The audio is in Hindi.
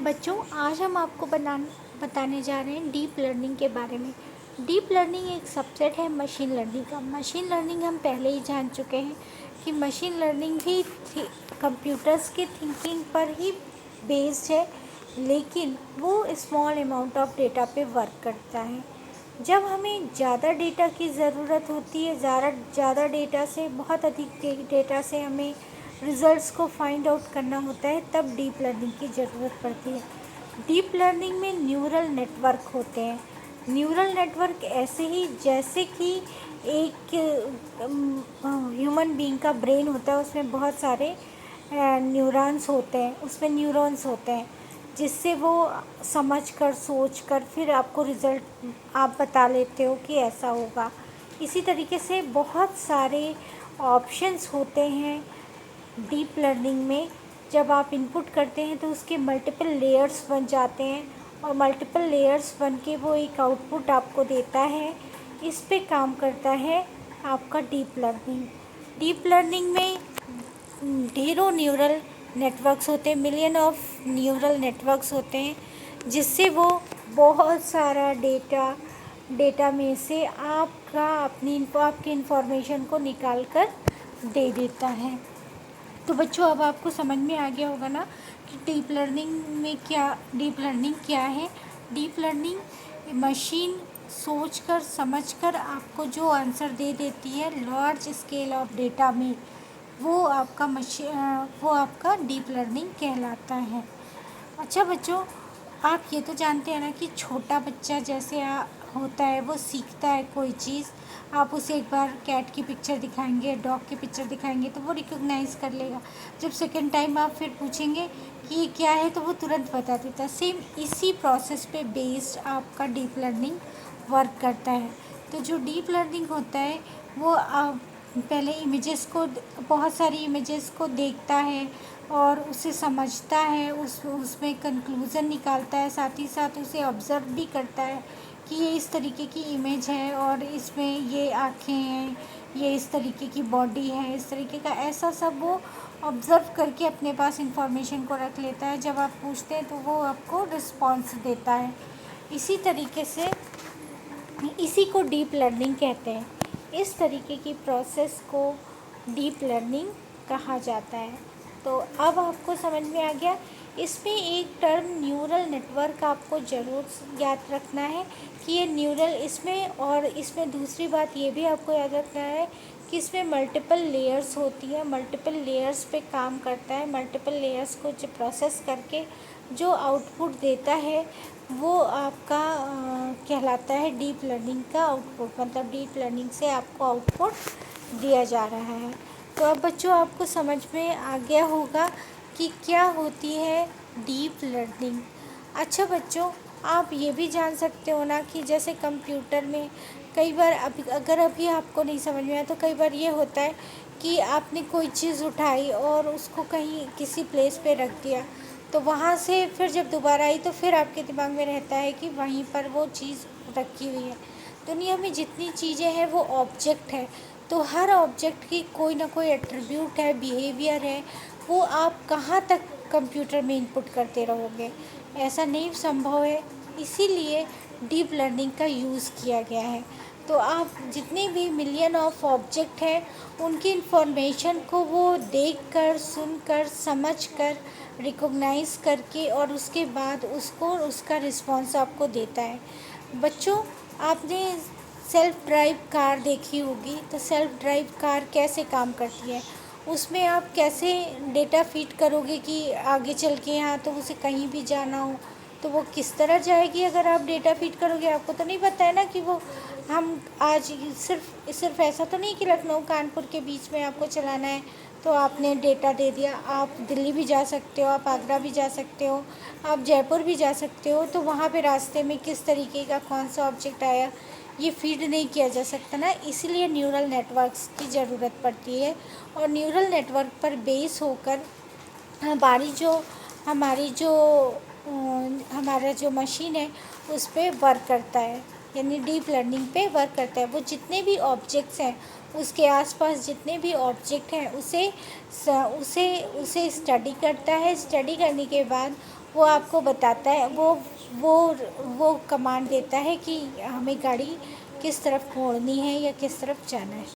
बच्चों, आज हम आपको बताने जा रहे हैं डीप लर्निंग के बारे में। डीप लर्निंग एक सबसेट है मशीन लर्निंग का। मशीन लर्निंग हम पहले ही जान चुके हैं कि मशीन लर्निंग भी कंप्यूटर्स की थिंकिंग पर ही बेस्ड है, लेकिन वो स्मॉल अमाउंट ऑफ डेटा पे वर्क करता है। जब हमें ज़्यादा डेटा की ज़रूरत होती है, ज़्यादा डेटा से, बहुत अधिक डेटा से हमें रिजल्ट्स को फाइंड आउट करना होता है, तब डीप लर्निंग की ज़रूरत पड़ती है। डीप लर्निंग में न्यूरल नेटवर्क होते हैं। न्यूरल नेटवर्क ऐसे ही जैसे कि एक ह्यूमन बीइंग का ब्रेन होता है, उसमें बहुत सारे न्यूरॉन्स होते हैं, उसमें न्यूरॉन्स होते हैं, जिससे वो समझ कर सोच कर फिर आपको रिज़ल्ट आप बता लेते हो कि ऐसा होगा। इसी तरीके से बहुत सारे ऑप्शंस होते हैं डीप लर्निंग में। जब आप इनपुट करते हैं तो उसके मल्टीपल लेयर्स बन जाते हैं, और मल्टीपल लेयर्स बन के वो एक आउटपुट आपको देता है। इस पे काम करता है आपका डीप लर्निंग। डीप लर्निंग में ढेरों न्यूरल नेटवर्क्स होते हैं, मिलियन ऑफ न्यूरल नेटवर्क्स होते हैं, जिससे वो बहुत सारा डेटा में से आपकी इंफॉर्मेशन को निकाल कर दे देता है। तो बच्चों, अब आपको समझ में आ गया होगा ना कि डीप लर्निंग क्या है। डीप लर्निंग मशीन सोचकर समझकर आपको जो आंसर दे देती है लार्ज स्केल ऑफ डेटा में, वो आपका डीप लर्निंग कहलाता है। अच्छा बच्चों, आप ये तो जानते हैं ना कि छोटा बच्चा जैसे होता है, वो सीखता है कोई चीज़। आप उसे एक बार कैट की पिक्चर दिखाएंगे, डॉग की पिक्चर दिखाएंगे, तो वो रिकॉग्नाइज़ कर लेगा। जब सेकंड टाइम आप फिर पूछेंगे कि ये क्या है, तो वो तुरंत बता देता है। सेम इसी प्रोसेस पे बेस्ड आपका डीप लर्निंग वर्क करता है। तो जो डीप लर्निंग होता है वो पहले बहुत सारी इमेजेस को देखता है और उसे समझता है, उसमें कंक्लूज़न निकालता है, साथ ही साथ उसे ऑब्ज़र्व भी करता है कि ये इस तरीके की इमेज है और इसमें ये आँखें हैं, ये इस तरीके की बॉडी है, इस तरीके का, ऐसा सब वो ऑब्ज़र्व करके अपने पास इंफॉर्मेशन को रख लेता है। जब आप पूछते हैं तो वो आपको रिस्पॉन्स देता है। इसी तरीके से इसी को डीप लर्निंग कहते हैं। इस तरीके की प्रोसेस को डीप लर्निंग कहा जाता है। तो अब आपको समझ में आ गया। इसमें एक टर्म न्यूरल नेटवर्क आपको ज़रूर याद रखना है कि ये न्यूरल इसमें दूसरी बात ये भी आपको याद रखना है कि इसमें मल्टीपल लेयर्स होती है, मल्टीपल लेयर्स पे काम करता है। मल्टीपल लेयर्स को जो प्रोसेस करके जो आउटपुट देता है वो आपका कहलाता है डीप लर्निंग का आउटपुट। मतलब डीप लर्निंग से आपको आउटपुट दिया जा रहा है। तो अब बच्चों, आपको समझ में आ गया होगा कि क्या होती है डीप लर्निंग। अच्छा बच्चों, आप ये भी जान सकते हो ना कि जैसे कंप्यूटर में कई बार अभी आपको नहीं समझ में आया तो कई बार ये होता है कि आपने कोई चीज़ उठाई और उसको कहीं किसी प्लेस पे रख दिया, तो वहाँ से फिर जब दोबारा आई तो फिर आपके दिमाग में रहता है कि वहीं पर वो चीज़ रखी हुई है। दुनिया में जितनी चीज़ें हैं वो ऑब्जेक्ट है, तो हर ऑब्जेक्ट की कोई ना कोई एट्रीब्यूट है, बिहेवियर है। वो आप कहाँ तक कंप्यूटर में इनपुट करते रहोगे, ऐसा नहीं संभव है। इसीलिए डीप लर्निंग का यूज़ किया गया है। तो आप जितने भी मिलियन ऑफ ऑब्जेक्ट हैं उनकी इन्फॉर्मेशन को वो देखकर, सुनकर, समझकर, रिकॉग्नाइज़ करके और उसके बाद उसका रिस्पॉन्स आपको देता है। बच्चों, आपने सेल्फ ड्राइव कार देखी होगी, तो सेल्फ ड्राइव कार कैसे काम करती है, उसमें आप कैसे डेटा फीड करोगे कि आगे चल के यहाँ तो उसे कहीं भी जाना हो तो वो किस तरह जाएगी। अगर आप डेटा फीड करोगे, आपको तो नहीं पता है ना कि वो हम आज सिर्फ ऐसा तो नहीं कि लखनऊ कानपुर के बीच में आपको चलाना है तो आपने डेटा दे दिया। आप दिल्ली भी जा सकते हो, आप आगरा भी जा सकते हो, आप जयपुर भी जा सकते हो। तो वहाँ पे रास्ते में किस तरीके का कौन सा ऑब्जेक्ट आया, ये फीड नहीं किया जा सकता ना। इसलिए न्यूरल नेटवर्क्स की ज़रूरत पड़ती है, और न्यूरल नेटवर्क पर बेस होकर हमारी जो हमारा जो मशीन है उस पे वर्क करता है, यानी डीप लर्निंग पे वर्क करता है। वो जितने भी ऑब्जेक्ट्स हैं, उसके आसपास जितने भी ऑब्जेक्ट हैं, उसे स्टडी करता है। स्टडी करने के बाद वो आपको बताता है, वो वो कमांड देता है कि हमें गाड़ी किस तरफ मोड़नी है या किस तरफ जाना है।